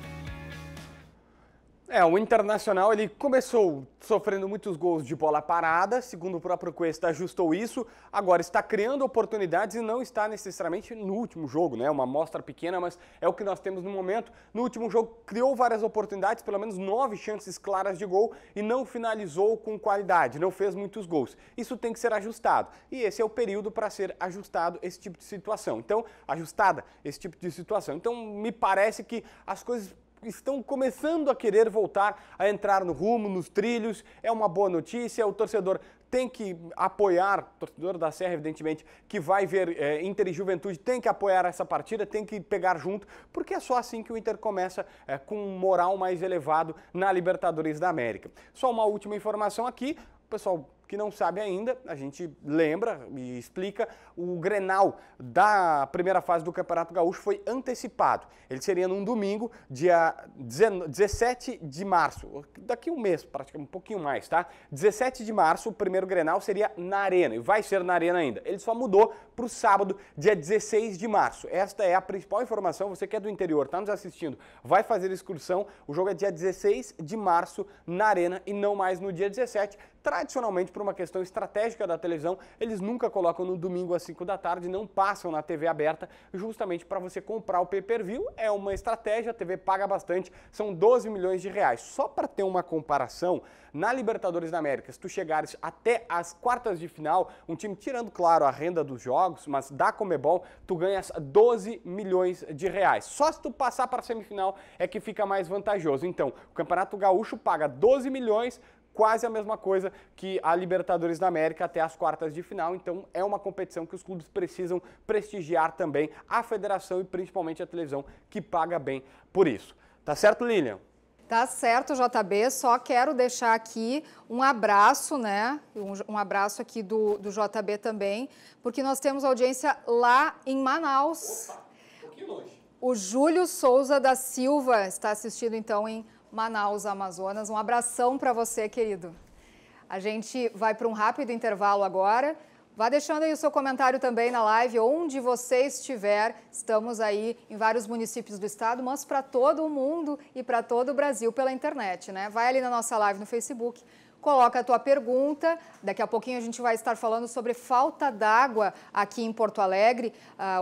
O Internacional ele começou sofrendo muitos gols de bola parada, segundo o próprio Cuesta ajustou isso, agora está criando oportunidades e não está necessariamente no último jogo, né? Uma amostra pequena, mas é o que nós temos no momento. No último jogo criou várias oportunidades, pelo menos 9 chances claras de gol e não finalizou com qualidade, não fez muitos gols. Isso tem que ser ajustado e esse é o período para ser ajustado esse tipo de situação. Então, ajustada esse tipo de situação. Então, me parece que as coisas estão começando a querer voltar a entrar no rumo, nos trilhos, é uma boa notícia, o torcedor tem que apoiar, o torcedor da Serra, evidentemente, que vai ver Inter e Juventude, tem que apoiar essa partida, tem que pegar junto, porque é só assim que o Inter começa com um moral mais elevado na Libertadores da América. Só uma última informação aqui, pessoal que não sabe ainda, a gente lembra e explica, o Grenal da primeira fase do Campeonato Gaúcho foi antecipado. Ele seria num domingo, dia 17 de março, daqui um mês, praticamente um pouquinho mais, tá? 17 de março, o primeiro Grenal seria na Arena, e vai ser na Arena ainda. Ele só mudou para o sábado, dia 16 de março. Esta é a principal informação, você que é do interior, tá nos assistindo, vai fazer excursão, o jogo é dia 16 de março na Arena e não mais no dia 17, tradicionalmente, por uma questão estratégica da televisão, eles nunca colocam no domingo às 5 da tarde, não passam na TV aberta, justamente para você comprar o pay-per-view. É uma estratégia, a TV paga bastante, são 12 milhões de reais. Só para ter uma comparação, na Libertadores da América, se tu chegares até as quartas de final, um time tirando, claro, a renda dos jogos, mas da Conmebol, tu ganhas 12 milhões de reais. Só se tu passar para a semifinal é que fica mais vantajoso. Então, o Campeonato Gaúcho paga 12 milhões, quase a mesma coisa que a Libertadores da América até as quartas de final, então é uma competição que os clubes precisam prestigiar também, a federação e principalmente a televisão, que paga bem por isso. Tá certo, Lilian? Tá certo, JB, só quero deixar aqui um abraço, né? Um abraço aqui do JB também, porque nós temos audiência lá em Manaus. Opa, um pouquinho longe. O Júlio Souza da Silva está assistindo então em Manaus, Amazonas. Um abração para você, querido. A gente vai para um rápido intervalo agora. Vá deixando aí o seu comentário também na live, onde você estiver. Estamos aí em vários municípios do estado, mas para todo o mundo e para todo o Brasil pela internet, né? Vai ali na nossa live no Facebook, coloca a tua pergunta. Daqui a pouquinho a gente vai estar falando sobre falta d'água aqui em Porto Alegre.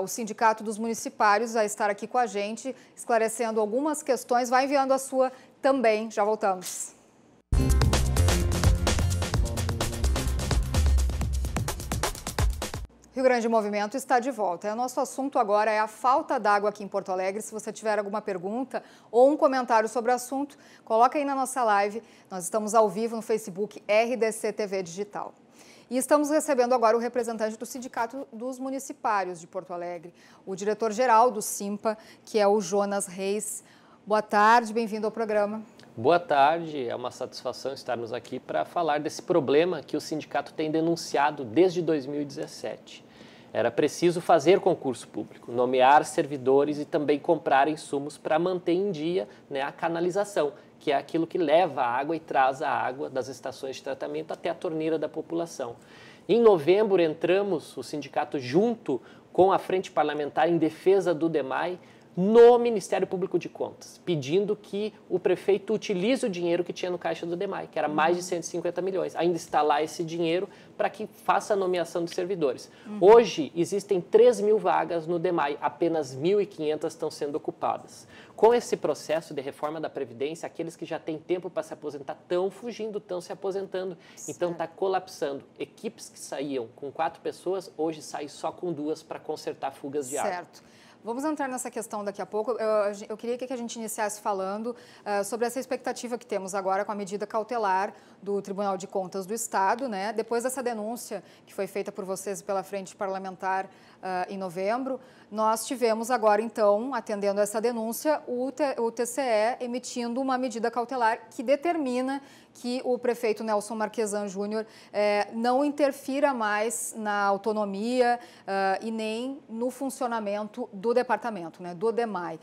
O Sindicato dos Municipários vai estar aqui com a gente, esclarecendo algumas questões. Vai enviando a sua também. Já voltamos. Rio Grande Movimento está de volta. O nosso assunto agora é a falta d'água aqui em Porto Alegre. Se você tiver alguma pergunta ou um comentário sobre o assunto, coloca aí na nossa live. Nós estamos ao vivo no Facebook RDC TV Digital. E estamos recebendo agora o representante do Sindicato dos Municipários de Porto Alegre, o diretor-geral do SIMPA, que é o Jonas Reis. Boa tarde, bem-vindo ao programa. Boa tarde, é uma satisfação estarmos aqui para falar desse problema que o sindicato tem denunciado desde 2017. Era preciso fazer concurso público, nomear servidores e também comprar insumos para manter em dia, né, a canalização, que é aquilo que leva a água e traz a água das estações de tratamento até a torneira da população. Em novembro entramos, o sindicato junto com a Frente Parlamentar em defesa do DEMAI, no Ministério Público de Contas, pedindo que o prefeito utilize o dinheiro que tinha no caixa do DEMAI, que era mais de 150 milhões. Ainda está lá esse dinheiro para que faça a nomeação de servidores. Hoje, existem 3 mil vagas no DEMAI, apenas 1.500 estão sendo ocupadas. Com esse processo de reforma da Previdência, aqueles que já têm tempo para se aposentar estão fugindo, estão se aposentando. Então, está colapsando. Equipes que saíam com 4 pessoas, hoje saem só com 2 para consertar fugas de água. Certo. Vamos entrar nessa questão daqui a pouco. Eu queria que a gente iniciasse falando sobre essa expectativa que temos agora com a medida cautelar do Tribunal de Contas do Estado, né? Depois dessa denúncia que foi feita por vocês e pela Frente Parlamentar em novembro, nós tivemos agora, então, atendendo a essa denúncia, o TCE emitindo uma medida cautelar que determina que o prefeito Nelson Marquesan Júnior não interfira mais na autonomia e nem no funcionamento do departamento, né, do DEMAI.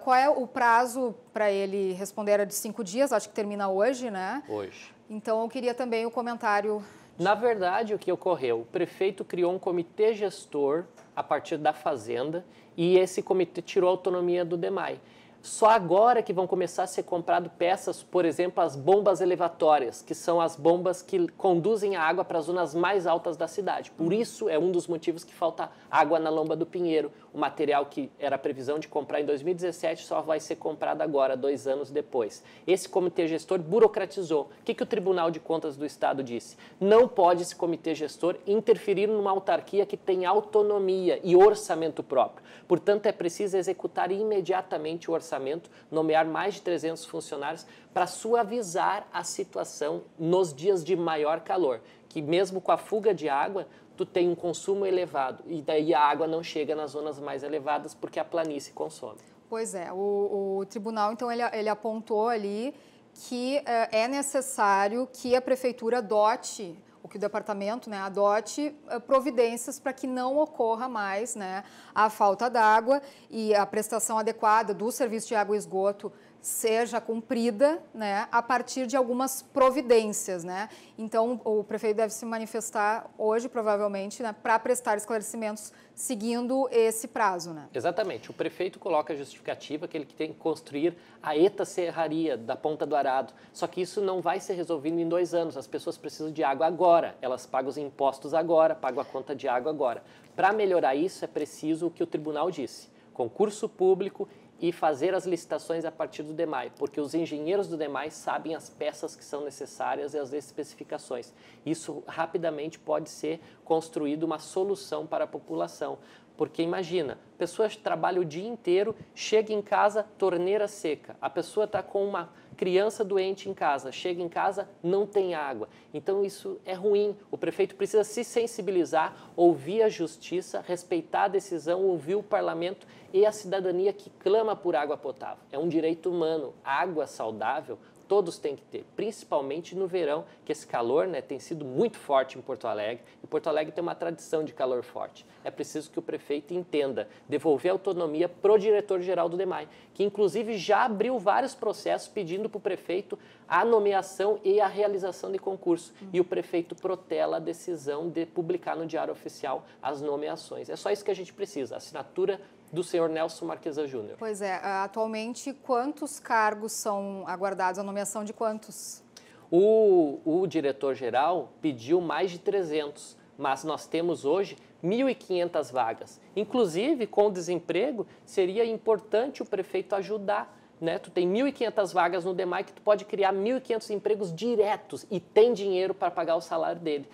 Qual é o prazo para ele responder? Era de 5 dias, acho que termina hoje, né? Hoje. Então, eu queria também o comentário. Na verdade, o que ocorreu? O prefeito criou um comitê gestor a partir da Fazenda e esse comitê tirou a autonomia do DEMAI. Só agora que vão começar a ser comprado peças, por exemplo, as bombas elevatórias, que são as bombas que conduzem a água para as zonas mais altas da cidade. Por isso é um dos motivos que falta água na Lomba do Pinheiro. O material que era a previsão de comprar em 2017 só vai ser comprado agora, 2 anos depois. Esse comitê gestor burocratizou. O que o Tribunal de Contas do Estado disse? Não pode esse comitê gestor interferir numa autarquia que tem autonomia e orçamento próprio. Portanto, é preciso executar imediatamente o orçamento, nomear mais de 300 funcionários para suavizar a situação nos dias de maior calor, que mesmo com a fuga de água, tu tem um consumo elevado e daí a água não chega nas zonas mais elevadas porque a planície consome. Pois é, o tribunal, então, ele apontou ali que é necessário que a prefeitura adote, ou que o departamento, né, adote providências para que não ocorra mais, né, a falta d'água e a prestação adequada do serviço de água e esgoto seja cumprida, né, a partir de algumas providências, né? Então, o prefeito deve se manifestar hoje, provavelmente, né, para prestar esclarecimentos seguindo esse prazo, né? Exatamente. O prefeito coloca a justificativa que ele tem que construir a ETA Serraria da Ponta do Arado. Só que isso não vai ser resolvido em 2 anos. As pessoas precisam de água agora. Elas pagam os impostos agora, pagam a conta de água agora. Para melhorar isso, é preciso o que o tribunal disse: concurso público e fazer as licitações a partir do DEMAI, porque os engenheiros do DEMAI sabem as peças que são necessárias e as especificações. Isso rapidamente pode ser construído uma solução para a população, porque imagina, pessoas trabalham o dia inteiro, chega em casa, torneira seca, a pessoa está com uma criança doente em casa, chega em casa, não tem água. Então isso é ruim. O prefeito precisa se sensibilizar, ouvir a justiça, respeitar a decisão, ouvir o parlamento e a cidadania que clama por água potável. É um direito humano. Água saudável todos têm que ter, principalmente no verão, que esse calor, né, tem sido muito forte em Porto Alegre, e Porto Alegre tem uma tradição de calor forte. É preciso que o prefeito entenda, devolver autonomia para o diretor-geral do DEMAI, que inclusive já abriu vários processos pedindo para o prefeito a nomeação e a realização de concurso. E o prefeito protela a decisão de publicar no Diário Oficial as nomeações. É só isso que a gente precisa, assinatura do senhor Nelson Marquesa Júnior. Pois é, atualmente quantos cargos são aguardados, a nomeação de quantos? O diretor-geral pediu mais de 300, mas nós temos hoje 1.500 vagas. Inclusive, com o desemprego, seria importante o prefeito ajudar, né? Tu tem 1.500 vagas no DEMAI que tu pode criar 1.500 empregos diretos e tem dinheiro para pagar o salário dele,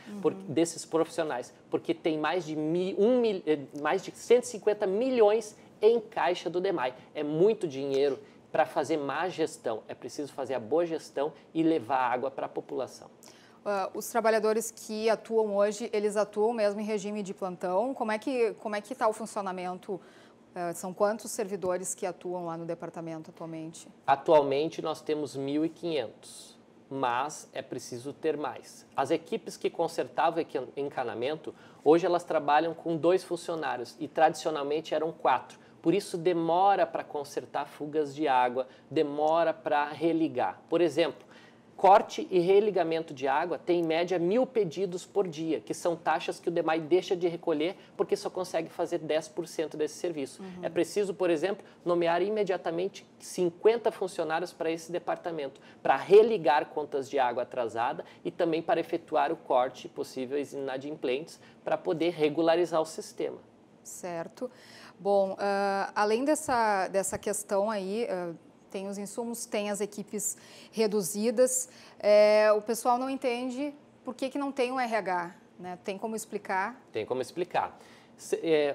desses profissionais, porque tem mais de 150 milhões em caixa do DEMAI. É muito dinheiro para fazer má gestão. É preciso fazer a boa gestão e levar água para a população. Os trabalhadores que atuam hoje, eles atuam mesmo em regime de plantão? Como é que está o funcionamento? São quantos servidores que atuam lá no departamento atualmente? Atualmente nós temos 1.500, mas é preciso ter mais. As equipes que consertavam encanamento, hoje elas trabalham com 2 funcionários e tradicionalmente eram 4. Por isso demora para consertar fugas de água, demora para religar. Por exemplo, corte e religamento de água tem em média 1.000 pedidos por dia, que são taxas que o DEMAI deixa de recolher porque só consegue fazer 10% desse serviço. É preciso, por exemplo, nomear imediatamente 50 funcionários para esse departamento, para religar contas de água atrasada e também para efetuar o corte de possíveis inadimplentes para poder regularizar o sistema. Certo. Bom, além dessa questão aí, tem os insumos, tem as equipes reduzidas. O pessoal não entende por que não tem um RH, né? Tem como explicar? Tem como explicar.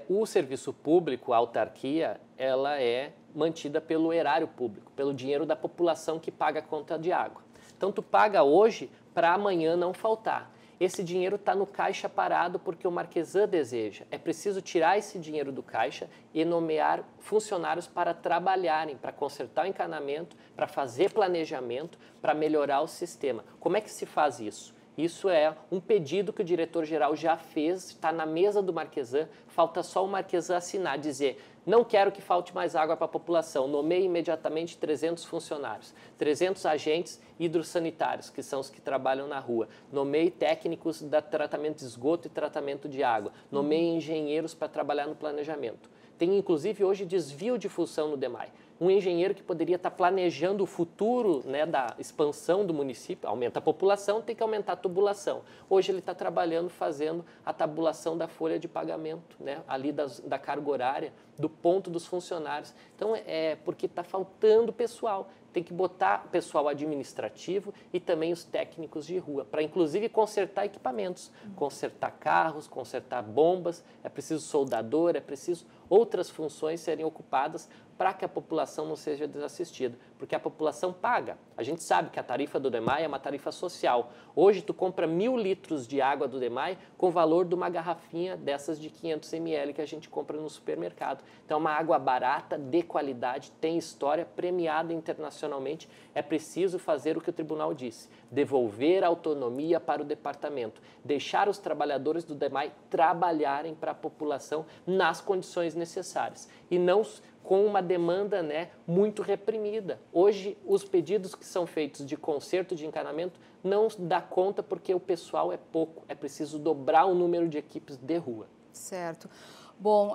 O serviço público, a autarquia, ela é mantida pelo erário público, pelo dinheiro da população que paga a conta de água. Então, tu paga hoje para amanhã não faltar. Esse dinheiro está no caixa parado porque o Marquesan deseja. É preciso tirar esse dinheiro do caixa e nomear funcionários para trabalharem, para consertar o encanamento, para fazer planejamento, para melhorar o sistema. Como é que se faz isso? Isso é um pedido que o diretor-geral já fez, está na mesa do Marquesan, falta só o Marquesan assinar, dizer: não quero que falte mais água para a população, nomeie imediatamente 300 funcionários, 300 agentes hidrossanitários, que são os que trabalham na rua, nomeie técnicos de tratamento de esgoto e tratamento de água, nomeie engenheiros para trabalhar no planejamento. Tem inclusive hoje desvio de função no DEMAI. um engenheiro que poderia estar planejando o futuro, né, da expansão do município, aumenta a população, tem que aumentar a tubulação. Hoje ele está trabalhando, fazendo a tabulação da folha de pagamento, né, ali da carga horária, do ponto dos funcionários. Então, é porque está faltando pessoal. Tem que botar pessoal administrativo e também os técnicos de rua, para inclusive consertar equipamentos, consertar carros, consertar bombas, é preciso soldador, é preciso outras funções serem ocupadas para que a população não seja desassistida, porque a população paga. A gente sabe que a tarifa do DEMAI é uma tarifa social. Hoje tu compra 1.000 litros de água do DEMAI com o valor de uma garrafinha dessas de 500 ml que a gente compra no supermercado. Então é uma água barata, de qualidade, tem história, premiada internacionalmente. É preciso fazer o que o tribunal disse, devolver a autonomia para o departamento, deixar os trabalhadores do DEMAI trabalharem para a população nas condições necessárias e não com uma demanda, né, muito reprimida. Hoje, os pedidos que são feitos de conserto de encanamento não dá conta porque o pessoal é pouco. É preciso dobrar o número de equipes de rua. Certo. Bom,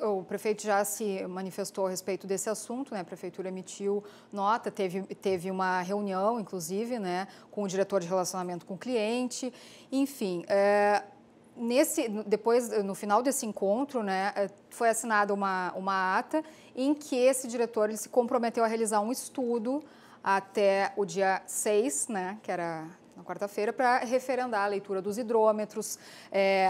o prefeito já se manifestou a respeito desse assunto, né? A prefeitura emitiu nota, teve uma reunião, inclusive, né, com o diretor de relacionamento com o cliente, enfim... Depois, no final desse encontro, né, foi assinada uma ata em que esse diretor ele se comprometeu a realizar um estudo até o dia 6, né, que era na quarta-feira, para referendar a leitura dos hidrômetros,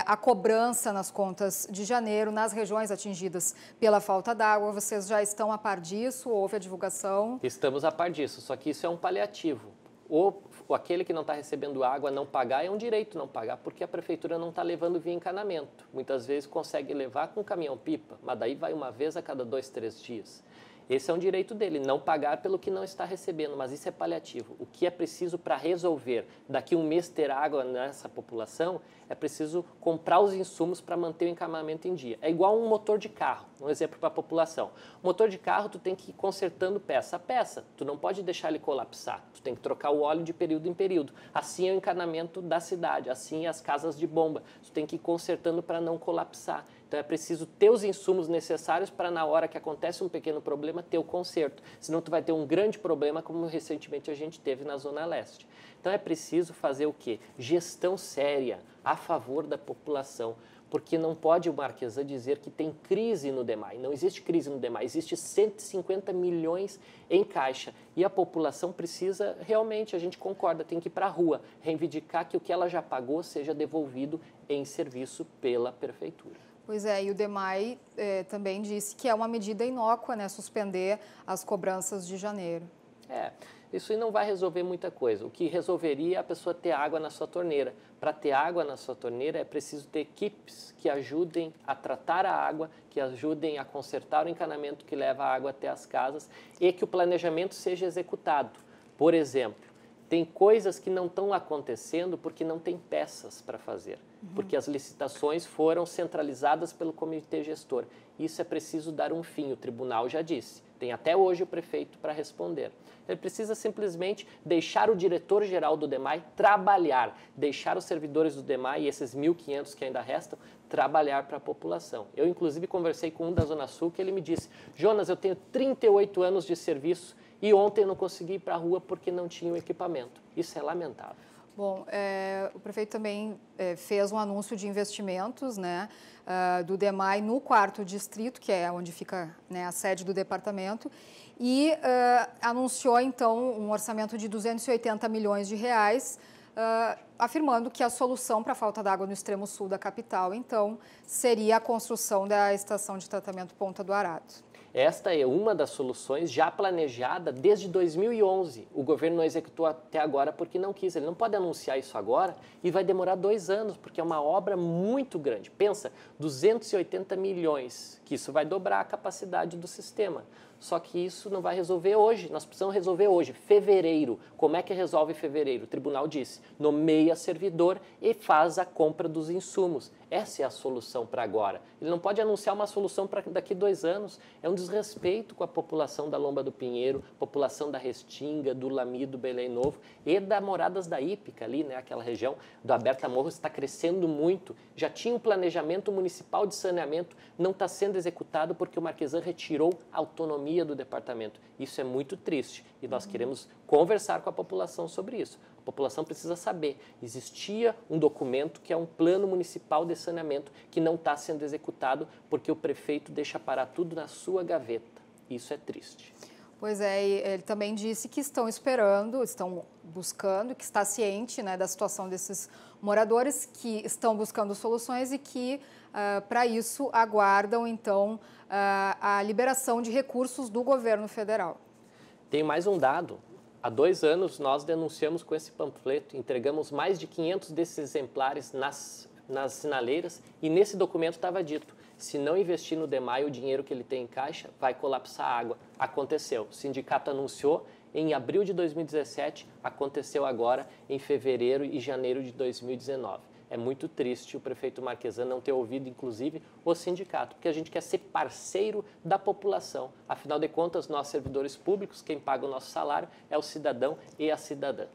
a cobrança nas contas de janeiro, nas regiões atingidas pela falta d'água. Vocês já estão a par disso? Houve a divulgação? Estamos a par disso, só que isso é um paliativo. Ou aquele que não está recebendo água não pagar, é um direito não pagar, porque a prefeitura não está levando via encanamento. Muitas vezes consegue levar com caminhão-pipa, mas daí vai uma vez a cada 2, 3 dias. Esse é um direito dele, não pagar pelo que não está recebendo, mas isso é paliativo. O que é preciso para resolver daqui um mês ter água nessa população, é preciso comprar os insumos para manter o encanamento em dia. É igual um motor de carro, um exemplo para a população. O motor de carro, tu tem que ir consertando peça a peça, tu não pode deixar ele colapsar, tu tem que trocar o óleo de período em período. Assim é o encanamento da cidade, assim é as casas de bomba, tu tem que ir consertando para não colapsar. Então é preciso ter os insumos necessários para na hora que acontece um pequeno problema ter o conserto. Senão tu vai ter um grande problema como recentemente a gente teve na Zona Leste. Então é preciso fazer o quê? Gestão séria a favor da população. Porque não pode o Marquesan dizer que tem crise no DEMAI. Não existe crise no DEMAI, existe 150 milhões em caixa. E a população precisa, realmente, a gente concorda, tem que ir para a rua, reivindicar que o que ela já pagou seja devolvido em serviço pela prefeitura. Pois é, e o DEMAI também disse que é uma medida inócua, né, suspender as cobranças de janeiro. Isso não vai resolver muita coisa. O que resolveria é a pessoa ter água na sua torneira. Para ter água na sua torneira é preciso ter equipes que ajudem a tratar a água, que ajudem a consertar o encanamento que leva a água até as casas e que o planejamento seja executado. Por exemplo, tem coisas que não estão acontecendo porque não tem peças para fazer, porque as licitações foram centralizadas pelo comitê gestor. Isso é preciso dar um fim, o tribunal já disse. Tem até hoje o prefeito para responder. Ele precisa simplesmente deixar o diretor-geral do DEMAI trabalhar, deixar os servidores do DEMAI e esses 1.500 que ainda restam, trabalhar para a população. Eu, inclusive, conversei com um da Zona Sul que ele me disse, Jonas, eu tenho 38 anos de serviço e ontem eu não consegui ir para a rua porque não tinha o equipamento. Isso é lamentável. Bom, o prefeito também fez um anúncio de investimentos, né, do DEMAI no 4º distrito, que é onde fica, né, a sede do departamento, e anunciou, então, um orçamento de 280 milhões de reais, afirmando que a solução para a falta d'água no extremo sul da capital, então, seria a construção da estação de tratamento Ponta do Arado. Esta é uma das soluções já planejada desde 2011. O governo não executou até agora porque não quis. Ele não pode anunciar isso agora e vai demorar 2 anos, porque é uma obra muito grande. Pensa, 280 milhões, que isso vai dobrar a capacidade do sistema. Só que isso não vai resolver hoje, nós precisamos resolver hoje, fevereiro. Como é que resolve fevereiro? O tribunal disse, nomeia servidor e faz a compra dos insumos. Essa é a solução para agora. Ele não pode anunciar uma solução para daqui 2 anos. É um desrespeito com a população da Lomba do Pinheiro, população da Restinga, do Lamido, Belém Novo e da Moradas da Hípica ali, né? Aquela região do Aberta Morros está crescendo muito. Já tinha um planejamento municipal de saneamento, não está sendo executado porque o Marquesan retirou a autonomia do departamento. Isso é muito triste e nós queremos conversar com a população sobre isso. A população precisa saber, existia um documento que é um plano municipal de saneamento que não está sendo executado porque o prefeito deixa parar tudo na sua gaveta. Isso é triste. Pois é, e ele também disse que estão esperando, estão buscando, que está ciente, né, da situação desses moradores, que estão buscando soluções e que, para isso, aguardam, então, a liberação de recursos do governo federal. Tem mais um dado. Há 2 anos, nós denunciamos com esse panfleto, entregamos mais de 500 desses exemplares nas sinaleiras e nesse documento estava dito, se não investir no DEMAI, o dinheiro que ele tem em caixa vai colapsar a água. Aconteceu. O sindicato anunciou em abril de 2017, aconteceu agora em fevereiro e janeiro de 2019. É muito triste o prefeito Marquesan não ter ouvido, inclusive, o sindicato, porque a gente quer ser parceiro da população. Afinal de contas, nós, servidores públicos, quem paga o nosso salário é o cidadão e a cidadã.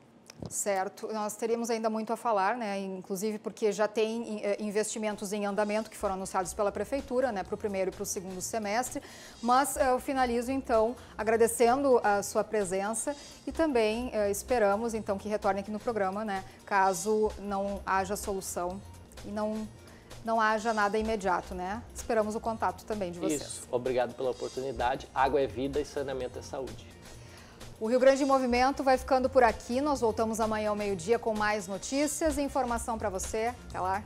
Certo. Nós teríamos ainda muito a falar, né? Inclusive porque já tem investimentos em andamento que foram anunciados pela Prefeitura, né? Para o primeiro e para o segundo semestre. Mas eu finalizo, então, agradecendo a sua presença e também esperamos, então, que retorne aqui no programa, né? Caso não haja solução e não haja nada imediato, né? Esperamos o contato também de vocês. Isso. Obrigado pela oportunidade. Água é vida e saneamento é saúde. O Rio Grande em Movimento vai ficando por aqui. Nós voltamos amanhã ao meio-dia com mais notícias e informação para você. Até lá.